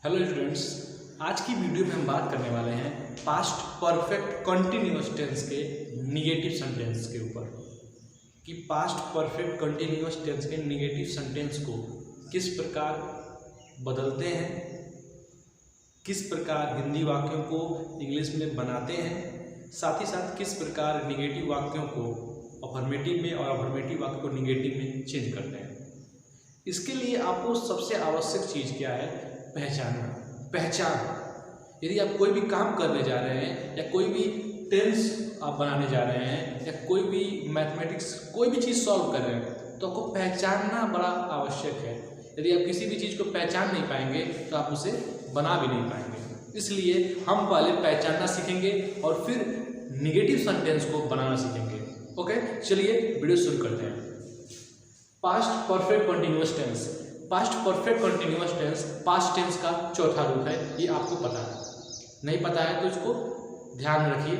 Hello students, आज की video में हम बात करने वाले हैं पास्ट परफेक्ट कंटिन्यूअस टेंस के निगेटिव सेंटेंस के ऊपर कि पास्ट परफेक्ट कंटिन्यूअस टेंस के निगेटिव सेंटेंस को किस प्रकार बदलते हैं, किस प्रकार हिंदी वाक्यों को इंग्लिश में बनाते हैं, साथ ही साथ किस प्रकार निगेटिव वाक्यों को अफर्मेटिव में और अफर्मेटिव वाक्य को निगेटिव में चेंज करते हैं। इसके लिए आपको सबसे आवश्यक चीज़ क्या है? पहचानना। पहचान। यदि आप कोई भी काम करने जा रहे हैं या कोई भी टेंस आप बनाने जा रहे हैं या कोई भी मैथमेटिक्स कोई भी चीज़ सॉल्व कर रहे हैं तो आपको पहचानना बड़ा आवश्यक है। यदि आप किसी भी चीज़ को पहचान नहीं पाएंगे तो आप उसे बना भी नहीं पाएंगे। इसलिए हम पहले पहचानना सीखेंगे और फिर निगेटिव सेंटेंस को बनाना सीखेंगे। ओके, चलिए वीडियो शुरू करते हैं। Past perfect continuous tense. Past perfect continuous tense past tense का चौथा रूप है, ये आपको पता है। नहीं पता है तो इसको ध्यान में रखिए।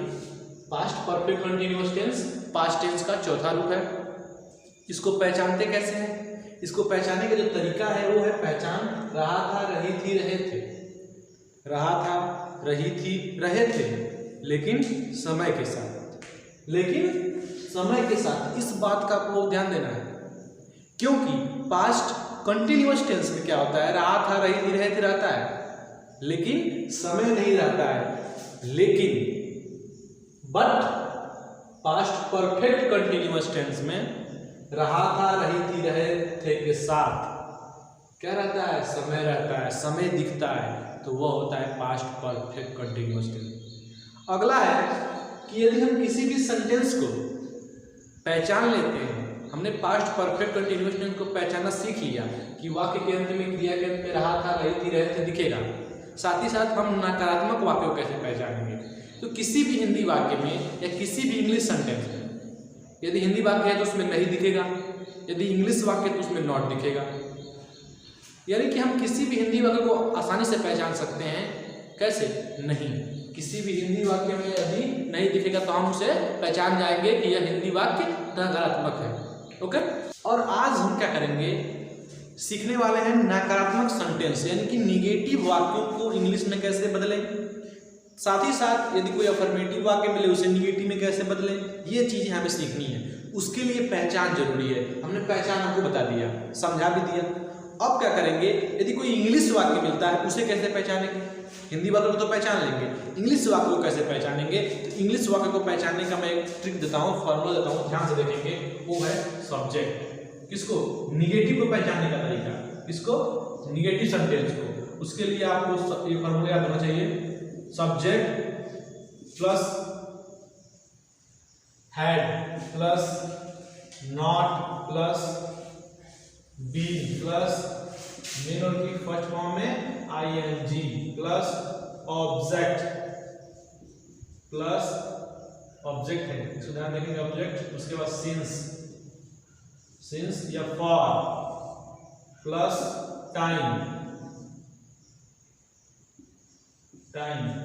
Past perfect continuous tense past tense का चौथा रूप है। इसको पहचानते कैसे हैं? इसको पहचानने का जो तरीका है वो है पहचान रहा था, रही थी, रहे थे। रहा था, रही थी, रहे थे, लेकिन समय के साथ। लेकिन समय के साथ इस बात का आपको ध्यान देना है, क्योंकि पास्ट कंटिन्यूअस टेंस में क्या होता है? रहा था, रही थी, रहे थे रहता है, लेकिन समय नहीं रहता है। लेकिन but past perfect continuous tense में रहा था, रही थी, रहे थे के साथ क्या रहता है? समय रहता है, समय दिखता है, तो वह होता है पास्ट परफेक्ट कंटिन्यूअस टेंस। अगला है कि यदि हम किसी भी सेंटेंस को पहचान लेते हैं, हमने पास्ट परफेक्ट कंटिन्यूअस टेंस को पहचानना सीख लिया कि वाक्य के अंत में, क्रिया के अंत में रहा था, रही थी, रहे थे दिखेगा। साथ ही साथ हम नकारात्मक वाक्यों को कैसे पहचानेंगे? तो किसी भी हिंदी वाक्य में या किसी भी इंग्लिश सेंटेंस में यदि हिंदी वाक्य है तो उसमें नहीं दिखेगा, यदि इंग्लिश वाक्य तो उसमें नॉट दिखेगा। यानी कि हम किसी भी हिंदी वाक्य को आसानी से पहचान सकते हैं। कैसे? नहीं, किसी भी हिंदी वाक्य में यदि नहीं दिखेगा तो हम उसे पहचान जाएंगे कि यह हिंदी वाक्य नकारात्मक है। ओके, और आज हम क्या करेंगे? सीखने वाले हैं नकारात्मक सेंटेंस यानी कि निगेटिव वाक्यों को इंग्लिश में कैसे बदलें। साथ ही साथ यदि कोई अफर्मेटिव वाक्य मिले उसे निगेटिव में कैसे बदलें, ये चीजें हमें सीखनी है। उसके लिए पहचान जरूरी है। हमने पहचान आपको बता दिया, समझा भी दिया। अब क्या करेंगे? यदि कोई इंग्लिश वाक्य मिलता है उसे कैसे पहचानेंगे? हिंदी वाक्य को तो पहचान लेंगे, इंग्लिश वाक्य को कैसे पहचानेंगे? तो इंग्लिश वाक्य को पहचानने का मैं एक ट्रिक देता हूँ, फॉर्मूला देता हूँ, ध्यान से देखेंगे। वो है सब्जेक्ट। किसको? निगेटिव को पहचानने का तरीका। किसको? निगेटिव सेंटेंस को। उसके लिए आपको ये फॉर्मूला याद होना चाहिए। Subject plus had plus not plus be plus main और की फर्स्ट फॉर्म में ING प्लस ऑब्जेक्ट है, इसको ध्यान देखेंगे। ऑब्जेक्ट, उसके बाद सिंस या for plus time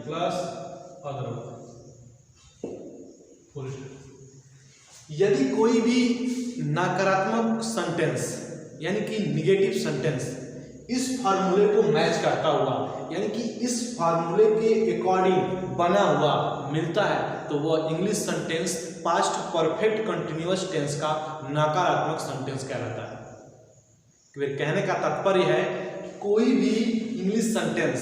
plus other. यदि कोई भी नकारात्मक सेंटेंस यानी कि निगेटिव सेंटेंस इस फार्मूले को मैच करता हुआ यानी कि इस फार्मूले के अकॉर्डिंग बना हुआ मिलता है तो वह English sentence past perfect continuous tense का नकारात्मक सेंटेंस कहलाता है। कहने का तात्पर्य है कोई भी इंग्लिश सेंटेंस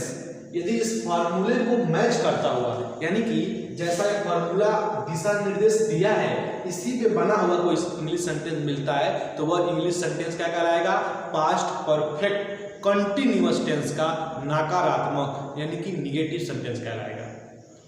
यदि इस फार्मूले को मैच करता हुआ यानी कि जैसा एक फार्मूला दिशा निर्देश दिया है इसी पे बना हुआ कोई इंग्लिश सेंटेंस मिलता है तो वह इंग्लिश सेंटेंस क्या कहलाएगा? पास्ट परफेक्ट कंटिन्यूअस टेंस का नकारात्मक यानी कि निगेटिव सेंटेंस कहलाएगा।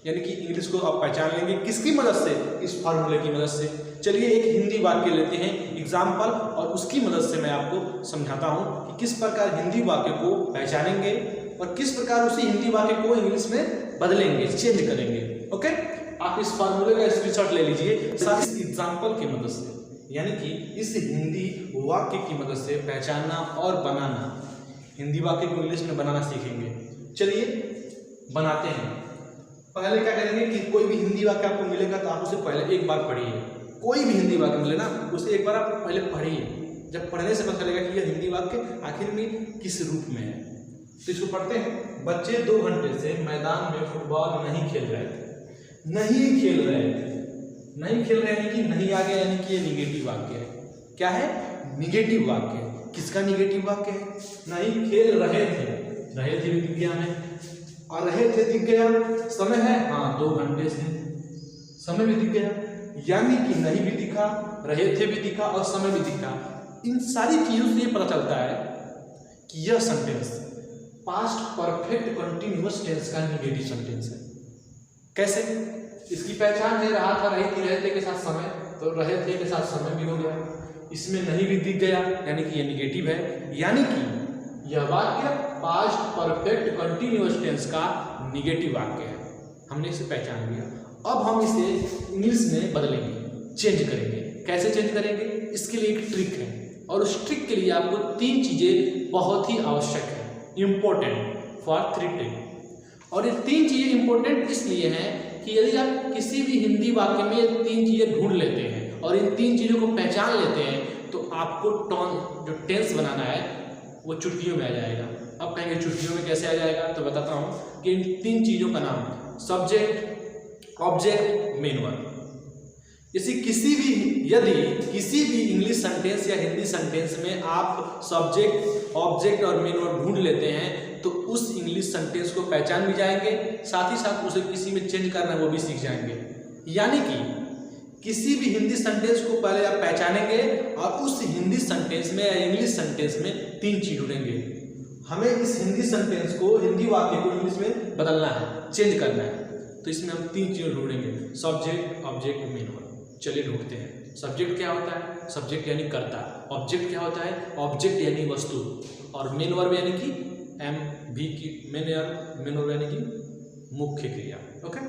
यानी कि इंग्लिश को आप पहचान लेंगे किसकी मदद से? इस फार्मूले की मदद से। चलिए एक हिंदी वाक्य लेते हैं एग्जाम्पल, और उसकी मदद से मैं आपको समझाता हूं कि किस प्रकार हिंदी वाक्य को पहचानेंगे और किस प्रकार उसी हिंदी वाक्य को इंग्लिश में बदलेंगे, चेंज करेंगे। ओके, आप इस फार्मूले का स्क्रीनशॉट ले लीजिए इस एग्जाम्पल की मदद से, यानी कि इस हिंदी वाक्य की मदद से पहचानना और बनाना, हिंदी वाक्य को इंग्लिश में बनाना सीखेंगे। चलिए बनाते हैं। पहले क्या करेंगे कि कोई भी हिंदी वाक्य आपको मिलेगा तो आप उसे पहले एक बार पढ़िए। कोई भी हिंदी वाक्य मिले ना उसे एक बार आप पहले पढ़िए। जब पढ़ने से पता चलेगा कि यह हिंदी वाक्य आखिर में किस रूप में है। तो इसको पढ़ते हैं। बच्चे 2 घंटे से मैदान में फुटबॉल नहीं खेल रहे थे। नहीं खेल रहे थे, नहीं खेल रहे यानी कि नहीं आ गया, यानी कि ये निगेटिव वाक्य है। क्या है? निगेटिव वाक्य है। किसका निगेटिव वाक्य है? नहीं खेल रहे थे, रहे थे भी दिख गया हमें, और रहे थे दिख गया। समय है, हाँ 2 घंटे से, समय भी दिख गया, यानी कि नहीं भी दिखा, रहे थे भी दिखा और समय भी दिखा। इन सारी चीजों से ये पता चलता है कि यह sentence past perfect continuous tense का निगेटिव सेंटेंस है। कैसे? इसकी पहचान है, रहा था, रही थी, रहे थे के साथ समय, तो रहे थे के साथ समय भी हो गया। इसमें नहीं भी दिख गया, यानी कि ये निगेटिव है, यानी कि यह वाक्य पास्ट परफेक्ट कंटिन्यूअस टेंस का निगेटिव वाक्य है। हमने इसे पहचान लिया। अब हम इसे इंग्लिश में बदलेंगे, चेंज करेंगे। कैसे चेंज करेंगे? इसके लिए एक ट्रिक है, और उस ट्रिक के लिए आपको 3 चीजें बहुत ही आवश्यक है, इंपॉर्टेंट फॉर 3 टेक। और ये 3 चीजें इंपॉर्टेंट इसलिए हैं कि यदि आप किसी भी हिंदी वाक्य में ये 3 चीजें ढूंढ लेते हैं और इन 3 चीजों को पहचान लेते हैं, तो आपको जो टेंस बनाना है वो चुटकियों में आ जाएगा। अब कहेंगे चुटकियों में कैसे आ जाएगा? तो बताता हूँ कि इन 3 चीजों का नाम सब्जेक्ट, ऑब्जेक्ट, मेन वर्ब। जैसे यदि किसी भी इंग्लिश सेंटेंस या हिंदी सेंटेंस में आप सब्जेक्ट, ऑब्जेक्ट और मेन वर्ब ढूंढ लेते हैं, तो उस इंग्लिश सेंटेंस को पहचान भी जाएंगे, साथ ही साथ उसे किसी में चेंज करना है वो भी सीख जाएंगे। यानी कि किसी भी हिंदी सेंटेंस को पहले आप पहचानेंगे और उस हिंदी सेंटेंस में या इंग्लिश सेंटेंस में 3 चीज ढूंढेंगे। हमें इस हिंदी सेंटेंस को, हिंदी वाक्य को इंग्लिश में बदलना है, चेंज करना है, तो इसमें हम 3 चीजें ढूंढेंगे, सब्जेक्ट, ऑब्जेक्ट, मेन वर्ब। चलिए ढूंढते हैं। सब्जेक्ट क्या होता है? सब्जेक्ट यानी कर्ता। ऑब्जेक्ट क्या होता है? ऑब्जेक्ट यानी वस्तु। और मेन वर्ब यानी कि MV की मेन वर्ब यानी कि मुख्य क्रिया। ओके,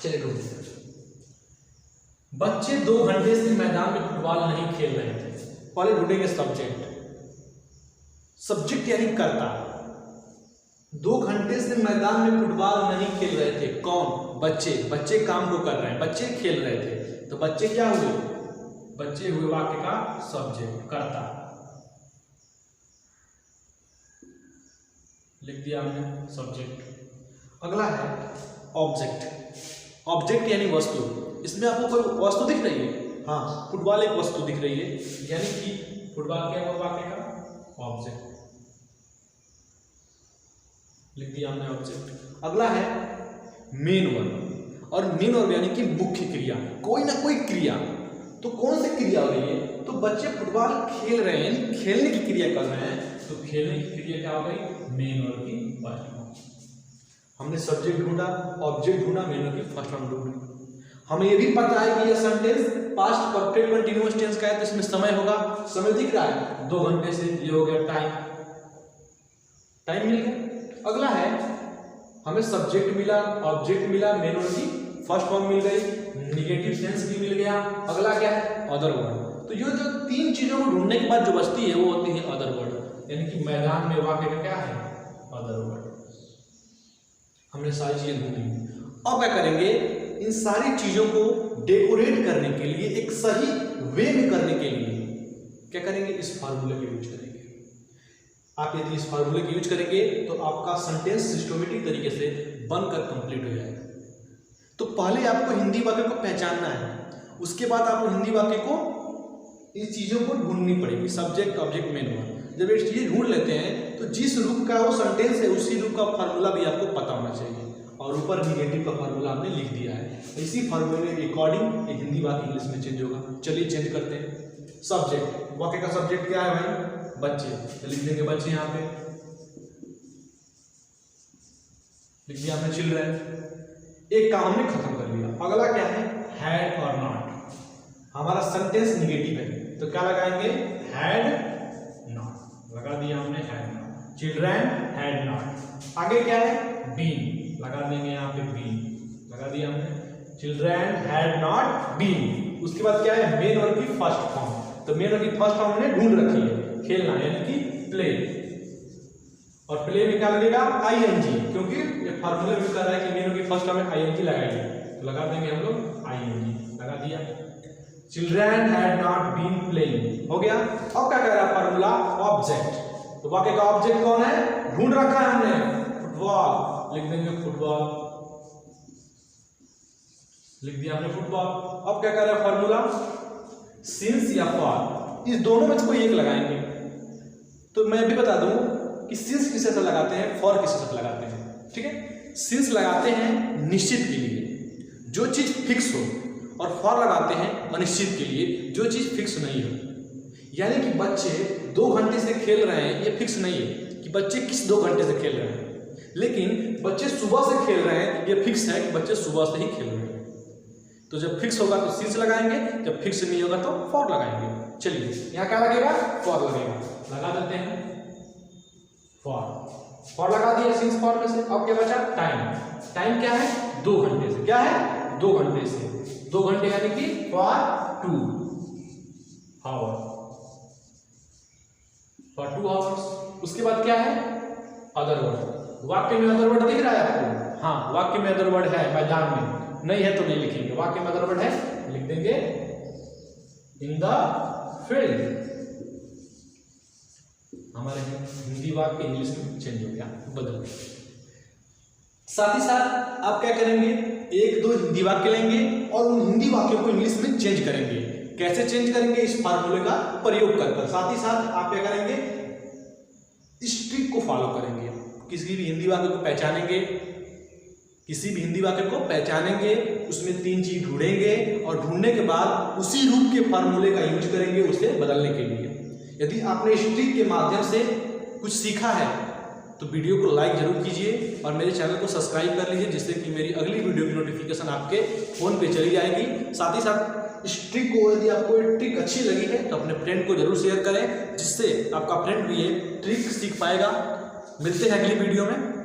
चलिए ढूंढते हैं। बच्चे 2 घंटे से मैदान में फुटबॉल नहीं खेल रहे थे। पहले ढूंढेंगे सब्जेक्ट। सब्जेक्ट यानी कर्ता। 2 घंटे से मैदान में फुटबॉल नहीं खेल रहे थे। कौन? बच्चे। बच्चे काम को कर रहे हैं, बच्चे खेल रहे थे, तो बच्चे क्या हुए? बच्चे हुए वाक्य का सब्जेक्ट, कर्ता। लिख दिया हमने सब्जेक्ट। अगला है ऑब्जेक्ट। ऑब्जेक्ट यानी वस्तु। इसमें आपको कोई वस्तु दिख रही है? हाँ, फुटबॉल एक वस्तु दिख रही है, यानी कि फुटबॉल क्या हुआ वाक्य का? ऑब्जेक्ट। लिख दिया हमने ऑब्जेक्ट। अगला है मेन वर्ब। और मेन वर्ब यानी कि मुख्य क्रिया, कोई ना कोई क्रिया। तो कौन सी क्रिया हो रही है? तो बच्चे फुटबॉल खेल रहे हैं, खेलने की क्रिया कर रहे हैं, तो खेलने की क्रिया क्या हो गई? मेन वर्ब की फर्स्ट फॉर्म। हमने सब्जेक्ट ढूंढा, ऑब्जेक्ट ढूंढा, मेन वर्ब की फर्स्ट फॉर्म ढूंढी। हमें ये भी पता है कि यह sentence past perfect continuous tense का है, तो इसमें समय होगा, समय दिख रहा है 2 घंटे से, ये हो गया टाइम, टाइम मिल गया। अगला है हमें सब्जेक्ट मिला, ऑब्जेक्ट मिला, मेन वर्ब की फर्स्ट फॉर्म मिल गई, निगेटिव सेंस भी मिल गया। अगला क्या है? Other word. तो ये जो 3 चीजों को ढूंढने के बाद जो बचती है वो होती है अदर वर्ड, यानी कि मैदान में वाक्य का क्या है? Other word. हमने सारी चीजें ढूंढी। अब क्या करेंगे? इन सारी चीजों को डेकोरेट करने के लिए, एक सही वे में करने के लिए क्या करेंगे? इस फार्मूले का यूज करेंगे। आप यदि इस फार्मूले का यूज करेंगे तो आपका सेंटेंस सिस्टमेटिक तरीके से बनकर कंप्लीट हो जाएगा। तो पहले आपको हिंदी वाक्य को पहचानना है, उसके बाद आपको हिंदी वाक्य को, इस चीजों को ढूंढनी पड़ेगी, सब्जेक्ट, ऑब्जेक्ट, मेन वर्ब। जब ये चीजें ढूंढ लेते हैं तो जिस रूप का वो सेंटेंस है उसी रूप का फार्मूला भी आपको पता होना चाहिए। और ऊपर निगेटिव का फार्मूला हमने लिख दिया है, इसी फार्मूले के अकॉर्डिंग एक हिंदी वाक्य इंग्लिश में चेंज होगा। चलिए चेंज करते हैं। सब्जेक्ट, वाक्य का सब्जेक्ट क्या है भाई? बच्चे। तो लिख देंगे बच्चे, यहाँ पे लिख दिया हमने चिल्ड्रन। एक काम हमने खत्म कर लिया। अगला क्या है? हैड और नॉट। हमारा सेंटेंस निगेटिव है, तो क्या लगाएंगे? Had not. लगा दिया हमने had not. Children had not. आगे क्या है? बीन। लगा देंगे यहाँ पे बीन, लगा दिया हमने। Children had not been. उसके बाद क्या है? मेन वर्ब की फर्स्ट फॉर्म। तो मेन वर्ब की फर्स्ट फॉर्म हमने ढूंढ रखी है, खेलना, यानी कि प्ले। और प्ले में क्या लगेगा? आईएनजी, क्योंकि ये फार्मूला भी कर रहा है कि मेन वर्ब की फर्स्ट फॉर्म में आईएनजी लगाइए, तो लगा देंगे हम लोग आईएनजी। लगा दिया। Children had not been playing, हो गया। अब क्या कर रहा है फार्मूला? ऑब्जेक्ट। तो वाक्य का ऑब्जेक्ट कौन है? ढूंढ रखा है हमने फुटबॉल, लिख देंगे फुटबॉल, लिख दिया हमने फुटबॉल। अब क्या कर रहे हैं फॉर्मूला, सिंस या फॉर, इस दोनों में से कोई एक लगाएंगे। तो मैं भी बता दूं कि सिंस किसके साथ लगाते हैं, फॉर किसके साथ लगाते हैं, ठीक है। सिंस लगाते हैं निश्चित के लिए जो चीज फिक्स हो, और फॉर लगाते हैं अनिश्चित के लिए जो चीज फिक्स नहीं हो। यानी कि बच्चे 2 घंटे से खेल रहे हैं, ये फिक्स नहीं है कि बच्चे किस 2 घंटे से खेल रहे हैं, लेकिन बच्चे सुबह से खेल रहे हैं, ये फिक्स है कि बच्चे सुबह से ही खेल रहे हैं। तो जब फिक्स होगा तो सिंस लगाएंगे, जब फिक्स नहीं होगा तो फॉर लगाएंगे। चलिए यहाँ क्या लगेगा, फॉर लगेगा, लगा देते हैं फॉर। फॉर लगा दिया सिंस फॉर में से। अब क्या बचा, टाइम। टाइम क्या है, 2 घंटे से, क्या है 2 घंटे से, 2 घंटे यानी कि फॉर 2 आवर, फॉर 2 आवर्स। उसके बाद क्या है, अदर वर्ड। वाक्य में अदर वर्ड दिख रहा है आपको, हाँ वाक्य में अदर वर्ड है, मैदान में नहीं है तो नहीं लिखेंगे, वाक्य में अदर वर्ड है, लिख देंगे इन द फील्ड। हमारे हिंदी वाक्य इंग्लिश में चेंज हो गया, बदल गया। साथ ही साथ आप क्या करेंगे, 1-2 हिंदी वाक्य लेंगे और उन हिंदी वाक्यों को इंग्लिश में चेंज करेंगे। कैसे चेंज करेंगे, इस फार्मूले का प्रयोग कर। साथ ही साथ आप क्या करेंगे, इस ट्रिक को फॉलो करेंगे। किसी भी हिंदी वाक्य को पहचानेंगे, किसी भी हिंदी वाक्य को पहचानेंगे, उसमें 3 चीज ढूंढेंगे और ढूंढने के बाद उसी रूप के फार्मूले का यूज करेंगे उसे बदलने के लिए। यदि आपने इस ट्रिक के माध्यम से कुछ सीखा है तो वीडियो को लाइक जरूर कीजिए और मेरे चैनल को सब्सक्राइब कर लीजिए, जिससे कि मेरी अगली वीडियो की नोटिफिकेशन आपके फोन पे चली जाएगी। साथ ही साथ इस ट्रिक को, यदि आपको ये ट्रिक अच्छी लगी है तो अपने फ्रेंड को जरूर शेयर करें, जिससे आपका फ्रेंड भी ये ट्रिक सीख पाएगा। मिलते हैं अगली वीडियो में।